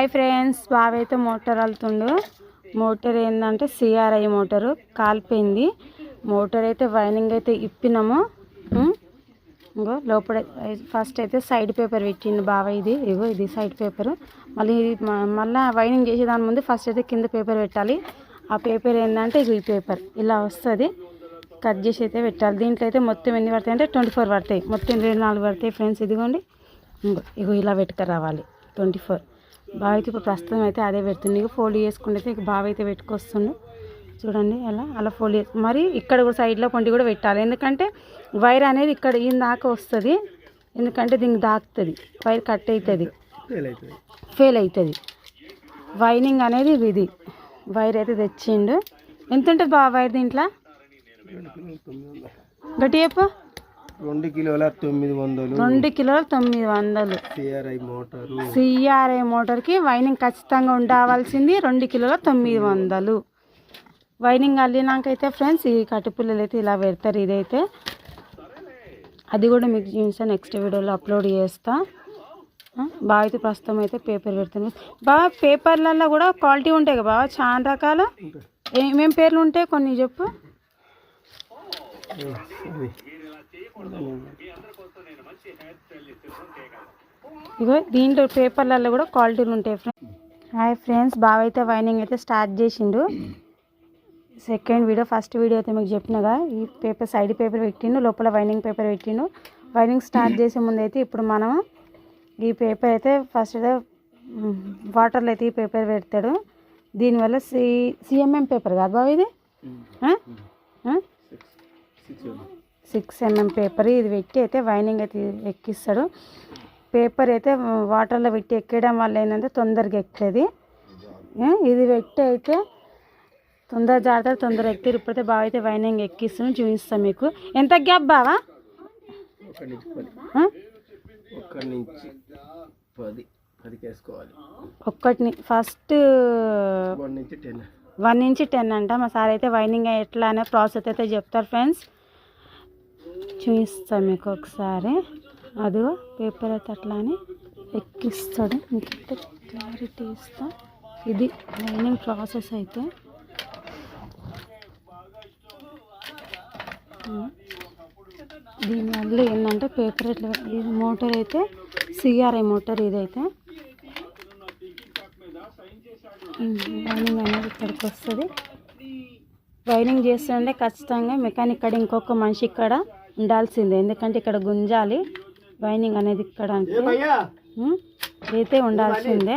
Hi friends, బావ అయితే motor వెళ్తుండు. మోటార్ ఏంటంటే సిఆర్ఐ మోటారు కాలిపోయింది. మోటార్ అయితే వైనింగ్ అయితే ఇప్పినాము. ఇంకో లోపల ఫస్ట్ అయితే సైడ్ పేపర్ పెట్టిండు బావ. ఇది సైడ్ పేపరు. మళ్ళీ వైనింగ్ చేసేదాని ముందు ఫస్ట్ అయితే కింద పేపర్ పెట్టాలి. ఆ పేపర్ ఏంటంటే ఈ పేపర్ ఇలా వస్తుంది. కట్ చేసి అయితే పెట్టాలి. దీంట్లో అయితే మొత్తం ఎన్ని పడతాయి అంటే 24 పడతాయి. మొత్తం 24 పడతాయి ఫ్రెండ్స్. ఇదిగోండి, ఇగో ఇలా పెట్టుకురావాలి 24. బావ అయితే ఇప్పుడు ప్రస్తుతం అయితే అదే పెడుతుంది. ఇక ఫోల్డ్ చేసుకుంటే ఇక బావ అయితే పెట్టుకొస్తుండు. చూడండి అలా ఫోల్డ్ చేసి మరి ఇక్కడ కూడా సైడ్లో పొంటి కూడా పెట్టాలి. ఎందుకంటే వైర్ అనేది ఇక్కడ ఈయన దాకా వస్తుంది. ఎందుకంటే దీనికి దాకుతుంది, వైర్ కట్ అవుతుంది, ఫెయిల్ అవుతుంది. వైనింగ్ అనేది ఇది వైర్ అయితే తెచ్చిండు. ఎంత ఉంటుంది బావ వైర్ దీంట్లో? గట్టి చెప్పు. 2 కిలోల 900. 2 కిలోల 900. సిఆర్ఐ మోటార్కి వైనింగ్ ఖచ్చితంగా ఉండవలసింది 2 కిలోల 900. వైనింగ్ అల్లినాకైతే ఫ్రెండ్స్ ఈ కట్టుపుల్లలు అయితే ఇలా పెడతారు. ఇదైతే అది కూడా మీకు చూసా నెక్స్ట్ వీడియోలో అప్లోడ్ చేస్తా. బాగా అయితే ప్రస్తుతం అయితే పేపర్ పెడుతున్నాం. బాగా పేపర్లలో కూడా క్వాలిటీ ఉంటాయి కదా బాగా, చాలా రకాల ఏమేమి పేర్లు ఉంటాయి కొన్ని చెప్పు. ఇగో దీంట్లో పేపర్లలో కూడా క్వాలిటీలు ఉంటాయి ఫ్రెండ్స్. హాయ్ ఫ్రెండ్స్, బాగా అయితే వైనింగ్ అయితే స్టార్ట్ చేసిండు. సెకండ్ వీడియో, ఫస్ట్ వీడియో అయితే మీకు చెప్పినగా ఈ పేపర్ సైడ్ పేపర్ పెట్టిండు, లోపల వైనింగ్ పేపర్ పెట్టిండు. వైనింగ్ స్టార్ట్ చేసే ముందు అయితే ఇప్పుడు మనం ఈ పేపర్ అయితే ఫస్ట్ అయితే వాటర్లో అయితే ఈ పేపర్ పెడతాడు. దీనివల్ల సిఎంఎం పేపర్ కాదు బాబు, ఇది 6 mm పేపర్. ఇది పెట్టి అయితే వైనింగ్ అయితే ఎక్కిస్తాడు. పేపర్ అయితే వాటర్లో పెట్టి ఎక్కడం వల్ల ఏంటంటే తొందరగా ఎక్కుతుంది. ఇది పెట్టి అయితే తొందర జాగ్రత్త తొందరగా ఎక్కుతారు. ఇప్పుడైతే బాగా అయితే వైనింగ్ ఎక్కిస్తాను, చూపిస్తాను మీకు. ఎంత గ్యాప్ బావా? 1 నుంచి 10 వేసుకోవాలి. ఫస్ట్ 1 నుంచి 10 అంట. మా సార్ అయితే వైనింగ్ ఎట్లా అనే ప్రాసెస్ అయితే చెప్తారు ఫ్రెండ్స్. చూపిస్తాను మీకు ఒకసారి. అదిగో పేపర్ అయితే అట్లా అని ఎక్కిస్తాడు. మీకు క్లారిటీ ఇస్తా. ఇది వైనింగ్ ప్రాసెస్ అయితే. దీనివల్ల ఏంటంటే పేపర్ ఇట్లా, ఇది మోటార్ అయితే సిఆర్ఐ మోటార్. ఇదైతే వైనింగ్ అనేది ఇక్కడికి వస్తుంది. వైనింగ్ చేస్తుంటే ఖచ్చితంగా మెకానిక్ ఇక్కడ ఇంకొక మనిషి ఇక్కడ ఉండాల్సిందే. ఎందుకంటే ఇక్కడ గుంజాలి వైనింగ్ అనేది ఇక్కడ అంటే అయితే ఉండాల్సిందే.